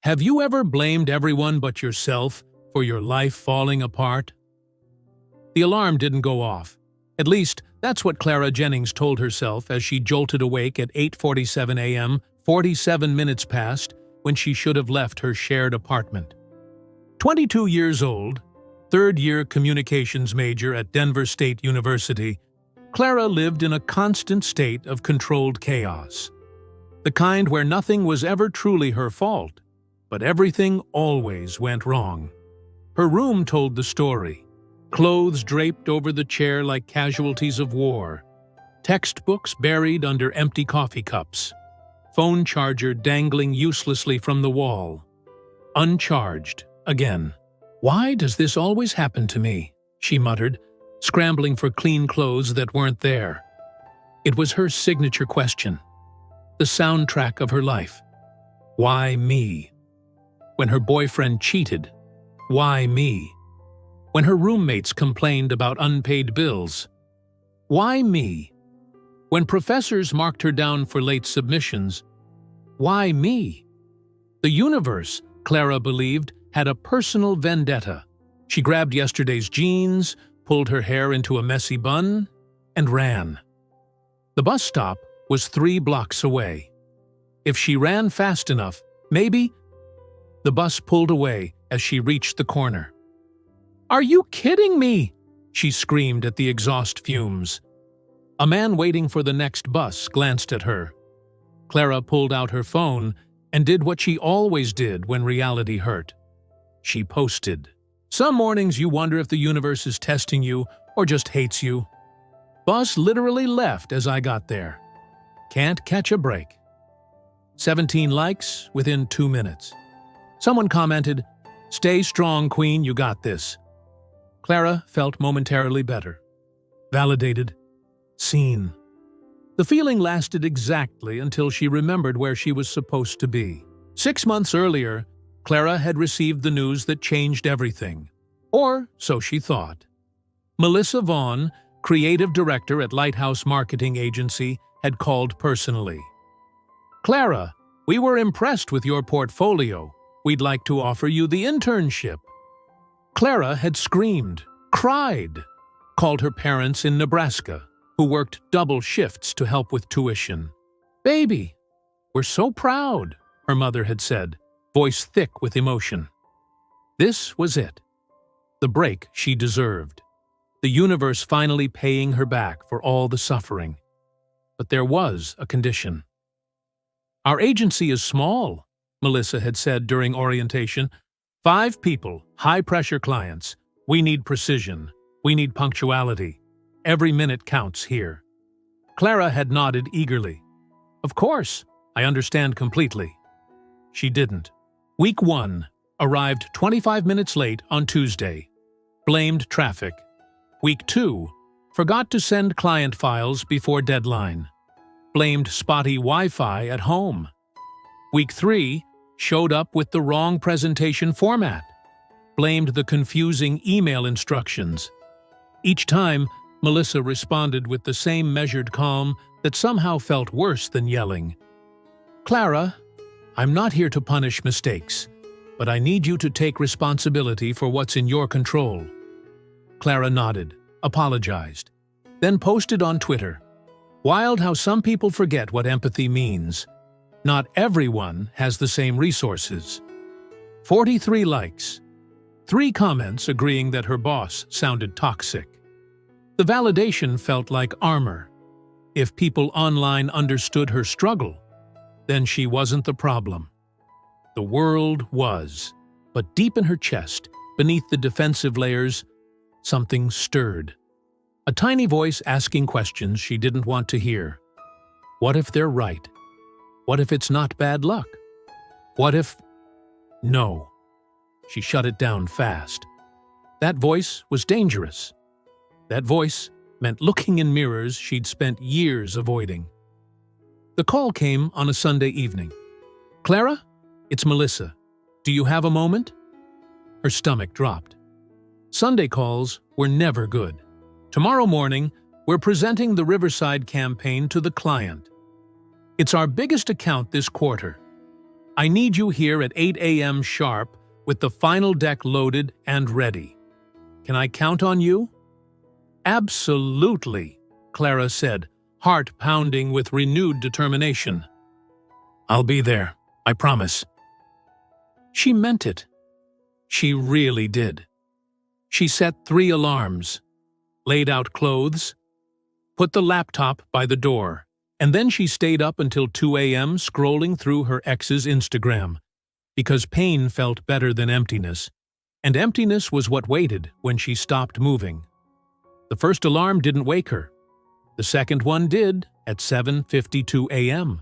Have you ever blamed everyone but yourself for your life falling apart? The alarm didn't go off. At least, that's what Clara Jennings told herself as she jolted awake at 8:47 a.m., 47 minutes past, when she should have left her shared apartment. 22 years old, third-year communications major at Denver State University, Clara lived in a constant state of controlled chaos. The kind where nothing was ever truly her fault, but everything always went wrong. Her room told the story. Clothes draped over the chair like casualties of war. Textbooks buried under empty coffee cups. Phone charger dangling uselessly from the wall. Uncharged, again. "Why does this always happen to me?" she muttered, scrambling for clean clothes that weren't there. It was her signature question. The soundtrack of her life. Why me? When her boyfriend cheated, why me? When her roommates complained about unpaid bills, why me? When professors marked her down for late submissions, why me? The universe, Clara believed, had a personal vendetta. She grabbed yesterday's jeans, pulled her hair into a messy bun, and ran. The bus stop was 3 blocks away. If she ran fast enough, maybe. The bus pulled away as she reached the corner. "Are you kidding me?" she screamed at the exhaust fumes. A man waiting for the next bus glanced at her. Clara pulled out her phone and did what she always did when reality hurt. She posted. "Some mornings you wonder if the universe is testing you or just hates you. Bus literally left as I got there. Can't catch a break." 17 likes within 2 minutes. Someone commented, "Stay strong, Queen, you got this." Clara felt momentarily better. Validated. Seen. The feeling lasted exactly until she remembered where she was supposed to be. 6 months earlier, Clara had received the news that changed everything. Or so she thought. Melissa Vaughn, creative director at Lighthouse Marketing Agency, had called personally. "Clara, we were impressed with your portfolio. We'd like to offer you the internship." Clara had screamed, cried, called her parents in Nebraska, who worked double shifts to help with tuition. "Baby, we're so proud," her mother had said, voice thick with emotion. This was it. The break she deserved. The universe finally paying her back for all the suffering. But there was a condition. "Our agency is small," Melissa had said during orientation. 5 people, high-pressure clients. We need precision. We need punctuality. Every minute counts here." Clara had nodded eagerly. "Of course, I understand completely." She didn't. Week 1 arrived 25 minutes late on Tuesday. Blamed traffic. Week 2 forgot to send client files before deadline. Blamed spotty Wi-Fi at home. Week 3 showed up with the wrong presentation format. Blamed the confusing email instructions. Each time, Melissa responded with the same measured calm that somehow felt worse than yelling. "Clara, I'm not here to punish mistakes, but I need you to take responsibility for what's in your control." Clara nodded, apologized, then posted on Twitter. "Wild how some people forget what empathy means. Not everyone has the same resources." 43 likes. 3 comments agreeing that her boss sounded toxic. The validation felt like armor. If people online understood her struggle, then she wasn't the problem. The world was. But deep in her chest, beneath the defensive layers, something stirred. A tiny voice asking questions she didn't want to hear. What if they're right? What if it's not bad luck? What if... No. She shut it down fast. That voice was dangerous. That voice meant looking in mirrors she'd spent years avoiding. The call came on a Sunday evening. "Clara, it's Melissa. Do you have a moment?" Her stomach dropped. Sunday calls were never good. "Tomorrow morning, we're presenting the Riverside campaign to the client. It's our biggest account this quarter. I need you here at 8 a.m. sharp with the final deck loaded and ready. Can I count on you?" "Absolutely," Clara said, heart pounding with renewed determination. "I'll be there, I promise." She meant it. She really did. She set 3 alarms, laid out clothes, put the laptop by the door, and then she stayed up until 2 a.m. scrolling through her ex's Instagram, because pain felt better than emptiness, and emptiness was what waited when she stopped moving. The first alarm didn't wake her. The second one did at 7:52 a.m.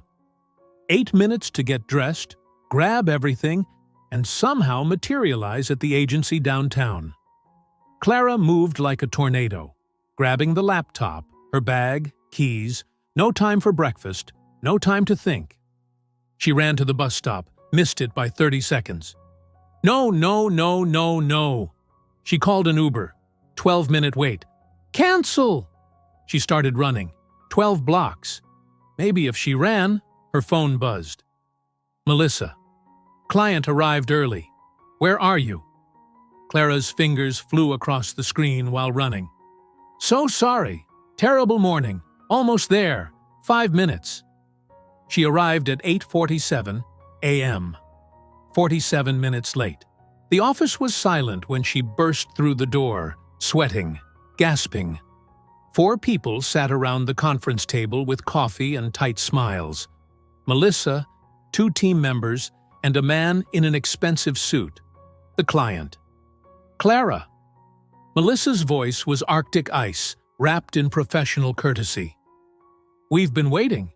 8 minutes to get dressed, grab everything, and somehow materialize at the agency downtown. Clara moved like a tornado, grabbing the laptop, her bag, keys, no time for breakfast, no time to think. She ran to the bus stop, missed it by 30 seconds. No, no, no, no, no. She called an Uber. 12-minute wait. Cancel! She started running. 12 blocks. Maybe if she ran, her phone buzzed. Melissa. Client arrived early. Where are you? Clara's fingers flew across the screen while running. So sorry. Terrible morning. Almost there. 5 minutes. She arrived at 8:47 a.m. 47 minutes late. The office was silent when she burst through the door, sweating, gasping. 4 people sat around the conference table with coffee and tight smiles. Melissa, 2 team members, and a man in an expensive suit. The client. Clara. Melissa's voice was Arctic ice, wrapped in professional courtesy. We've been waiting.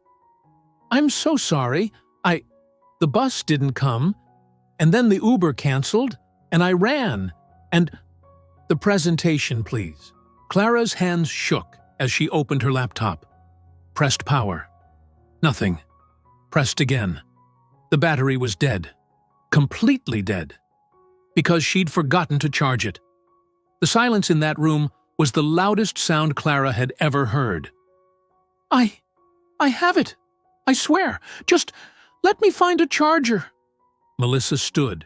I'm so sorry. The bus didn't come, and then the Uber canceled, and I ran, and the presentation, please. Clara's hands shook as she opened her laptop. Pressed power. Nothing. Pressed again. The battery was dead. Completely dead. Because she'd forgotten to charge it. The silence in that room was the loudest sound Clara had ever heard. I have it. I swear. Just let me find a charger. Melissa stood.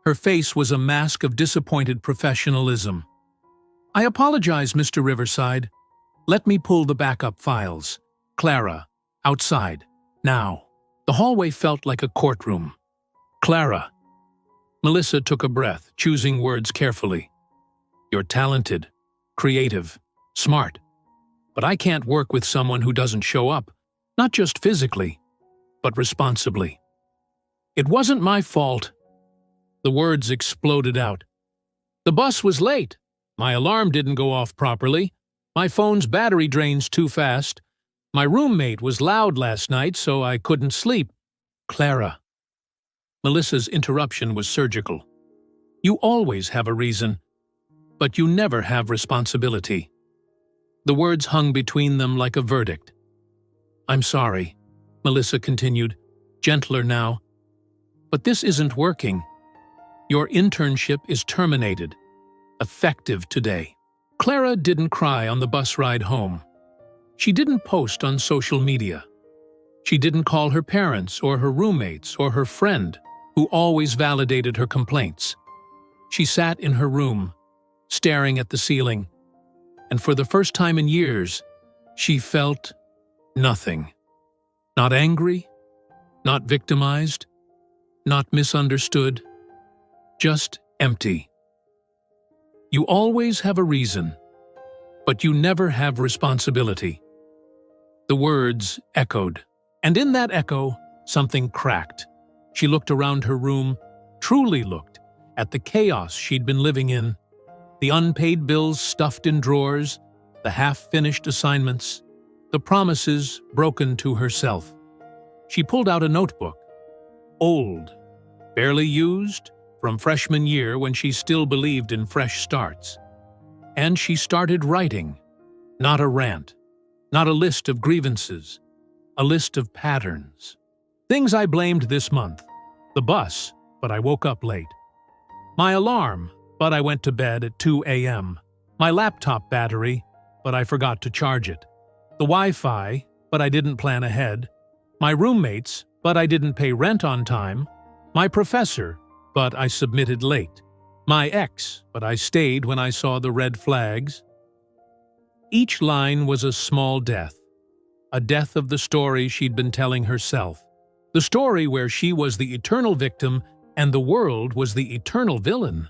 Her face was a mask of disappointed professionalism. I apologize, Mr. Riverside. Let me pull the backup files. Clara, outside. Now. The hallway felt like a courtroom. Clara. Melissa took a breath, choosing words carefully. You're talented, creative, smart. But I can't work with someone who doesn't show up, not just physically, but responsibly. It wasn't my fault. The words exploded out. The bus was late. My alarm didn't go off properly. My phone's battery drains too fast. My roommate was loud last night, so I couldn't sleep. Clara. Melissa's interruption was surgical. You always have a reason, but you never have responsibility. The words hung between them like a verdict. I'm sorry, Melissa continued, gentler now. But this isn't working. Your internship is terminated. Effective today. Clara didn't cry on the bus ride home. She didn't post on social media. She didn't call her parents or her roommates or her friend, who always validated her complaints. She sat in her room, staring at the ceiling, and for the first time in years, she felt nothing. Not angry, not victimized, not misunderstood, just empty. You always have a reason, but you never have responsibility. The words echoed, and in that echo, something cracked. She looked around her room, truly looked, at the chaos she'd been living in, the unpaid bills stuffed in drawers, the half-finished assignments, the promises broken to herself. She pulled out a notebook, old, barely used, from freshman year when she still believed in fresh starts. And she started writing, not a rant, not a list of grievances, a list of patterns. Things I blamed this month. The bus, but I woke up late. My alarm, but I went to bed at 2 a.m. My laptop battery, but I forgot to charge it. The Wi-Fi, but I didn't plan ahead. My roommates, but I didn't pay rent on time. My professor, but I submitted late. My ex, but I stayed when I saw the red flags. Each line was a small death, a death of the story she'd been telling herself. The story where she was the eternal victim and the world was the eternal villain.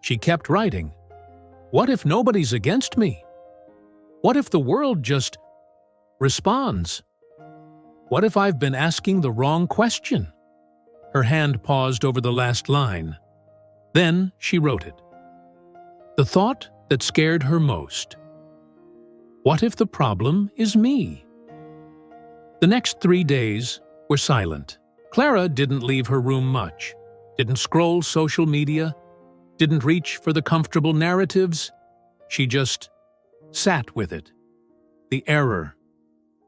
She kept writing. What if nobody's against me? What if the world just responds? What if I've been asking the wrong question? Her hand paused over the last line. Then she wrote it. The thought that scared her most. What if the problem is me? The next 3 days were silent. Clara didn't leave her room much, didn't scroll social media, didn't reach for the comfortable narratives. She just sat with it. The error,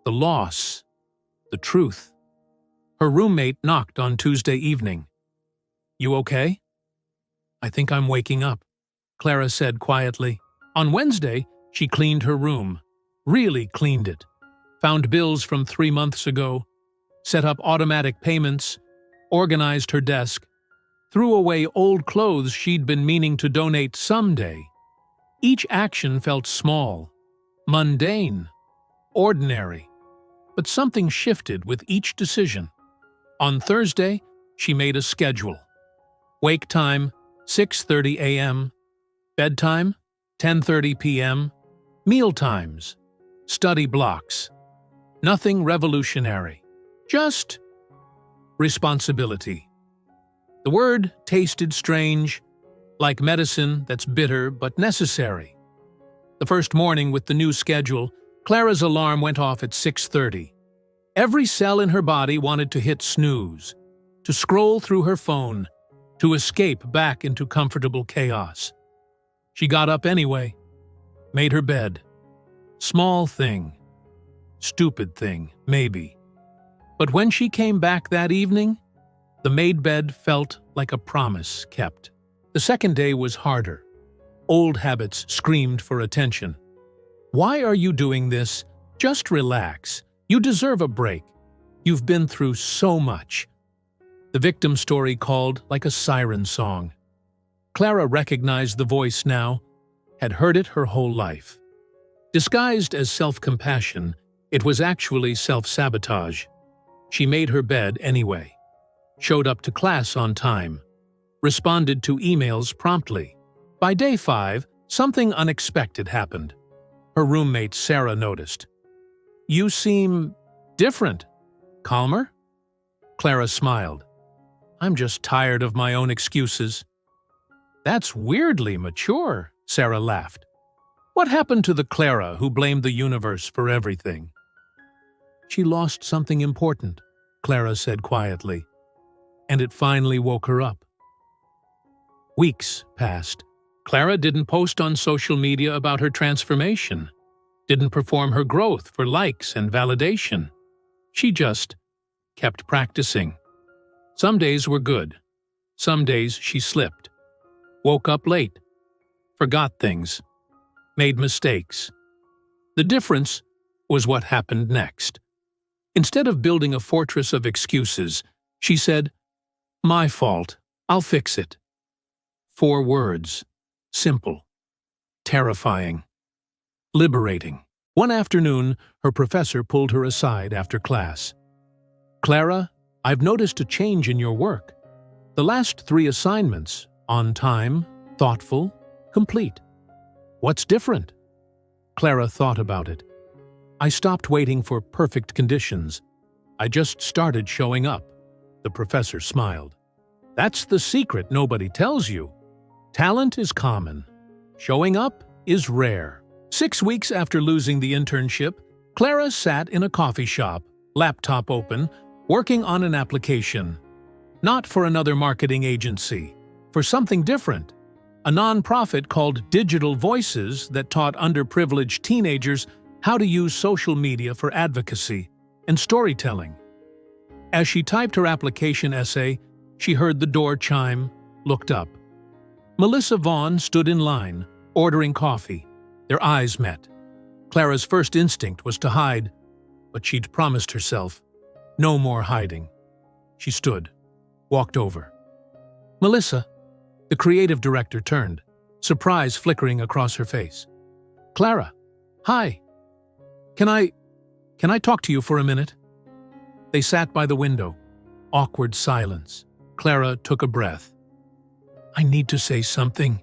the loss, the truth. Her roommate knocked on Tuesday evening. You okay? I think I'm waking up, Clara said quietly. On Wednesday, she cleaned her room. Really cleaned it. Found bills from 3 months ago, set up automatic payments, organized her desk, threw away old clothes she'd been meaning to donate someday. Each action felt small, mundane, ordinary, but something shifted with each decision. On Thursday, she made a schedule. Wake time, 6:30 a.m., bedtime, 10:30 p.m., meal times, study blocks. Nothing revolutionary, just responsibility. The word tasted strange, like medicine that's bitter but necessary. The first morning with the new schedule, Clara's alarm went off at 6:30. Every cell in her body wanted to hit snooze, to scroll through her phone, to escape back into comfortable chaos. She got up anyway, made her bed. Small thing. Stupid thing, maybe. But when she came back that evening, the made bed felt like a promise kept. The second day was harder. Old habits screamed for attention. Why are you doing this? Just relax. You deserve a break. You've been through so much. The victim story called like a siren song. Clara recognized the voice now, had heard it her whole life. Disguised as self-compassion, it was actually self-sabotage. She made her bed anyway, showed up to class on time, responded to emails promptly. By day 5, something unexpected happened. Her roommate Sarah noticed. You seem different. Calmer? Clara smiled. I'm just tired of my own excuses. That's weirdly mature, Sarah laughed. What happened to the Clara who blamed the universe for everything? She lost something important, Clara said quietly, and it finally woke her up. Weeks passed. Clara didn't post on social media about her transformation, didn't perform her growth for likes and validation. She just kept practicing. Some days were good. Some days she slipped. Woke up late. Forgot things. Made mistakes. The difference was what happened next. Instead of building a fortress of excuses, she said, "My fault. I'll fix it." 4 words. Simple. Terrifying. Liberating. One afternoon, her professor pulled her aside after class. Clara, I've noticed a change in your work. The last 3 assignments, on time, thoughtful, complete. What's different? Clara thought about it. I stopped waiting for perfect conditions. I just started showing up. The professor smiled. That's the secret nobody tells you. Talent is common. Showing up is rare. 6 weeks after losing the internship, Clara sat in a coffee shop, laptop open, working on an application. Not for another marketing agency, for something different. A nonprofit called Digital Voices that taught underprivileged teenagers how to use social media for advocacy and storytelling. As she typed her application essay, she heard the door chime, looked up. Melissa Vaughn stood in line, ordering coffee. Their eyes met. Clara's first instinct was to hide, but she'd promised herself, no more hiding. She stood, walked over. Melissa, the creative director, turned, surprise flickering across her face. Clara, hi. Can I talk to you for a minute? They sat by the window. Awkward silence. Clara took a breath. I need to say something.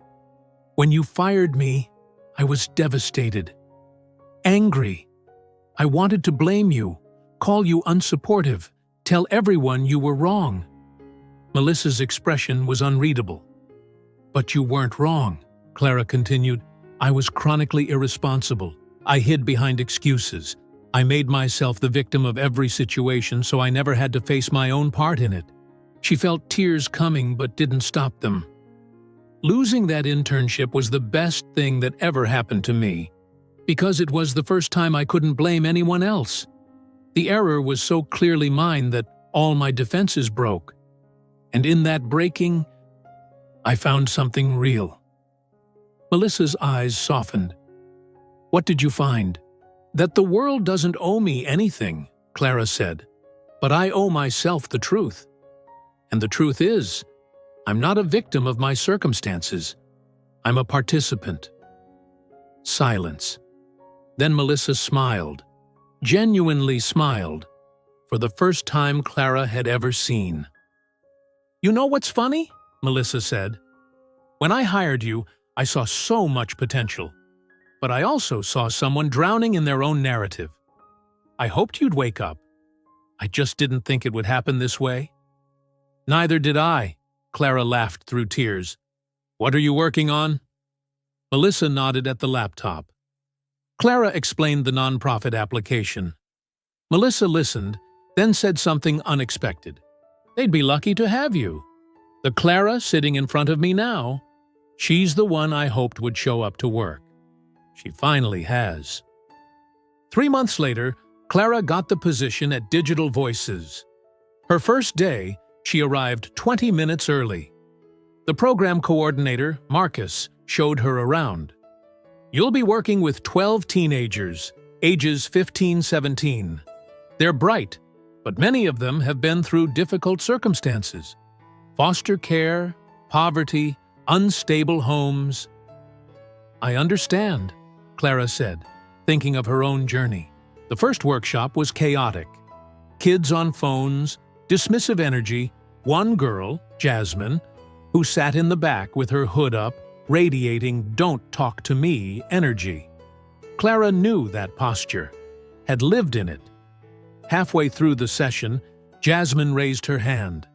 When you fired me, I was devastated. Angry. I wanted to blame you, call you unsupportive, tell everyone you were wrong. Melissa's expression was unreadable. But you weren't wrong, Clara continued. I was chronically irresponsible. I hid behind excuses. I made myself the victim of every situation so I never had to face my own part in it. She felt tears coming but didn't stop them. Losing that internship was the best thing that ever happened to me, because it was the first time I couldn't blame anyone else. The error was so clearly mine that all my defenses broke. And in that breaking, I found something real. Melissa's eyes softened. What did you find? That the world doesn't owe me anything, Clara said. But I owe myself the truth. And the truth is, I'm not a victim of my circumstances. I'm a participant. Silence. Then Melissa smiled, genuinely smiled, for the first time Clara had ever seen. You know what's funny? Melissa said. When I hired you, I saw so much potential. But I also saw someone drowning in their own narrative. I hoped you'd wake up. I just didn't think it would happen this way. Neither did I, Clara laughed through tears. What are you working on? Melissa nodded at the laptop. Clara explained the nonprofit application. Melissa listened, then said something unexpected. They'd be lucky to have you. The Clara sitting in front of me now, she's the one I hoped would show up to work. She finally has. 3 months later, Clara got the position at Digital Voices. Her first day, she arrived 20 minutes early. The program coordinator, Marcus, showed her around. You'll be working with 12 teenagers, ages 15-17. They're bright, but many of them have been through difficult circumstances. Foster care, poverty, unstable homes. I understand, Clara said, thinking of her own journey. The first workshop was chaotic. Kids on phones, dismissive energy, one girl, Jasmine, who sat in the back with her hood up, radiating "don't talk to me" energy. Clara knew that posture, had lived in it. Halfway through the session, Jasmine raised her hand.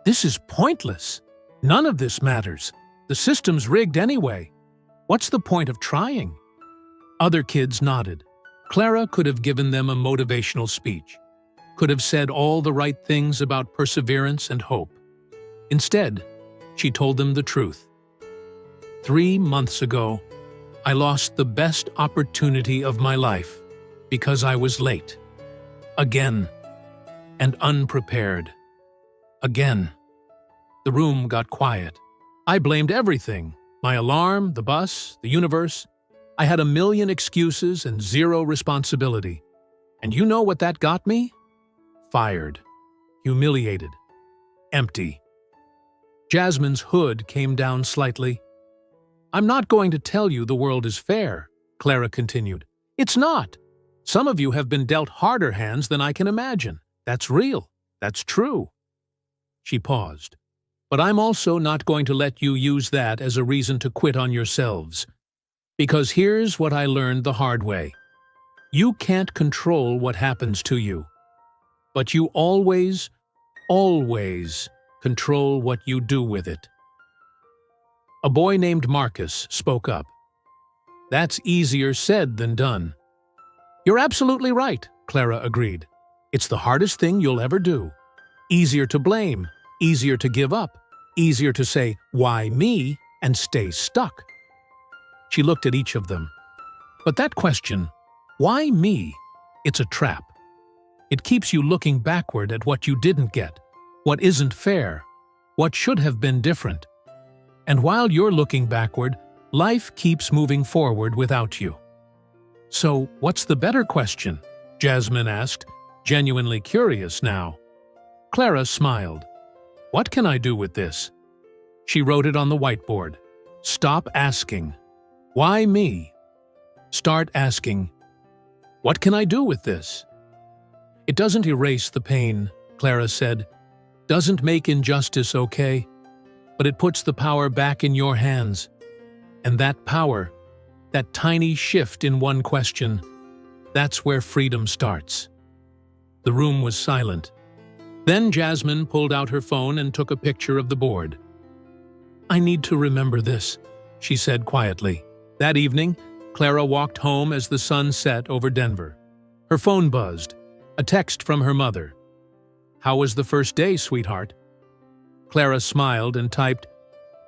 This is pointless. None of this matters. The system's rigged anyway. What's the point of trying? Other kids nodded. Clara could have given them a motivational speech, could have said all the right things about perseverance and hope. Instead, she told them the truth. 3 months ago, I lost the best opportunity of my life because I was late. Again. And unprepared. Again. The room got quiet. I blamed everything. My alarm, the bus, the universe. I had a million excuses and zero responsibility. And you know what that got me? Fired. Humiliated. Empty. Jasmine's hood came down slightly. I'm not going to tell you the world is fair, Clara continued. It's not. Some of you have been dealt harder hands than I can imagine. That's real. That's true. She paused. But I'm also not going to let you use that as a reason to quit on yourselves. Because here's what I learned the hard way. You can't control what happens to you. But you always, always control what you do with it. A boy named Marcus spoke up. That's easier said than done. You're absolutely right, Clara agreed. It's the hardest thing you'll ever do. Easier to blame, easier to give up, easier to say, why me, and stay stuck. She looked at each of them. But that question, why me, it's a trap. It keeps you looking backward at what you didn't get, what isn't fair, what should have been different. And while you're looking backward, life keeps moving forward without you. So, what's the better question? Jasmine asked, genuinely curious now. Clara smiled. What can I do with this? She wrote it on the whiteboard. Stop asking, why me? Start asking, what can I do with this? It doesn't erase the pain, Clara said. Doesn't make injustice okay, but it puts the power back in your hands. And that power, that tiny shift in one question, that's where freedom starts. The room was silent. Then Jasmine pulled out her phone and took a picture of the board. I need to remember this, she said quietly. That evening, Clara walked home as the sun set over Denver. Her phone buzzed, a text from her mother. How was the first day, sweetheart? Clara smiled and typed,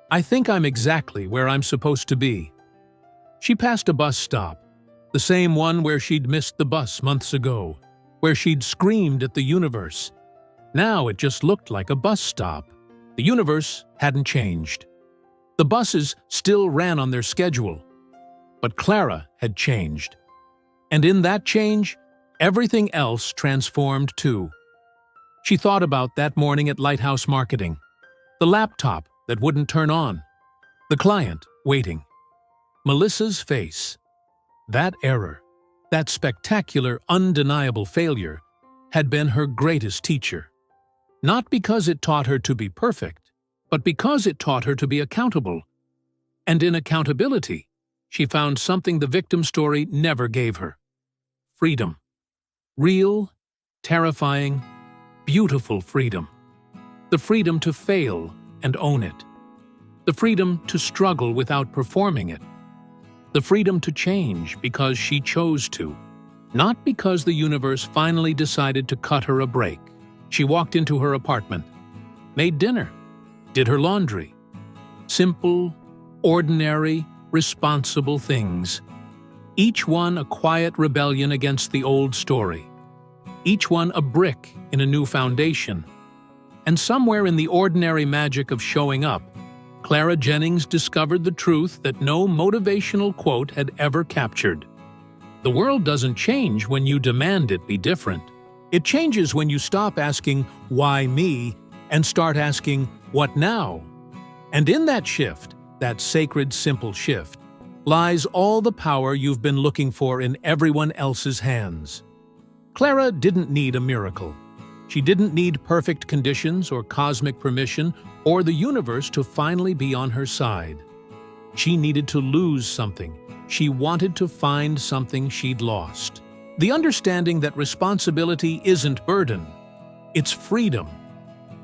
I think I'm exactly where I'm supposed to be. She passed a bus stop, the same one where she'd missed the bus months ago, where she'd screamed at the universe. Now it just looked like a bus stop. The universe hadn't changed. The buses still ran on their schedule. But Clara had changed. And in that change, everything else transformed too. She thought about that morning at Lighthouse Marketing. The laptop that wouldn't turn on. The client waiting. Melissa's face. That error, that spectacular, undeniable failure, had been her greatest teacher. Not because it taught her to be perfect, but because it taught her to be accountable. And in accountability, she found something the victim story never gave her. Freedom. Real, terrifying, beautiful freedom. The freedom to fail and own it. The freedom to struggle without performing it. The freedom to change because she chose to, not because the universe finally decided to cut her a break. She walked into her apartment, made dinner, did her laundry. Simple, ordinary, responsible things. Each one a quiet rebellion against the old story. Each one a brick in a new foundation. And somewhere in the ordinary magic of showing up, Clara Jennings discovered the truth that no motivational quote had ever captured. The world doesn't change when you demand it be different. It changes when you stop asking, why me, and start asking, what now? And in that shift, that sacred simple shift, lies all the power you've been looking for in everyone else's hands. Clara didn't need a miracle. She didn't need perfect conditions or cosmic permission or the universe to finally be on her side. She needed to lose something. She wanted to find something she'd lost. The understanding that responsibility isn't burden, it's freedom.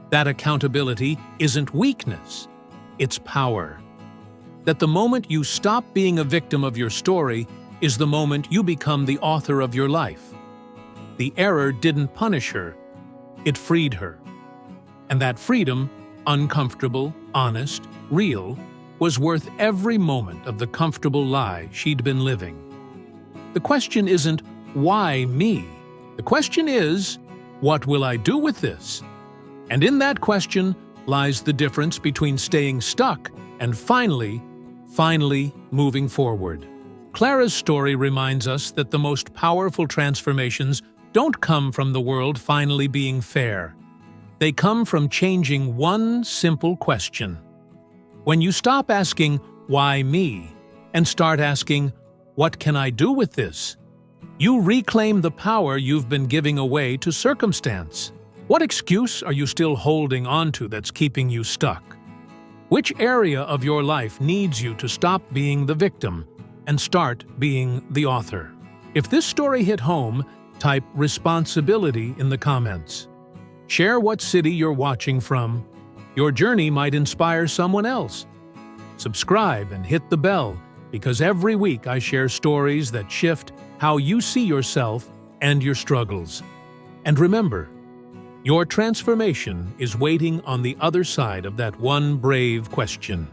That accountability isn't weakness, it's power. That the moment you stop being a victim of your story is the moment you become the author of your life. The error didn't punish her, it freed her. And that freedom, uncomfortable, honest, real, was worth every moment of the comfortable lie she'd been living. The question isn't, why me? The question is, what will I do with this? And in that question lies the difference between staying stuck and finally moving forward. Clara's story reminds us that the most powerful transformations don't come from the world finally being fair. They come from changing one simple question. When you stop asking, why me, and start asking, what can I do with this? You reclaim the power you've been giving away to circumstance. What excuse are you still holding onto that's keeping you stuck? Which area of your life needs you to stop being the victim and start being the author? If this story hit home, type responsibility in the comments. Share what city you're watching from. Your journey might inspire someone else. Subscribe and hit the bell, because every week I share stories that shift how you see yourself and your struggles. And remember, your transformation is waiting on the other side of that one brave question.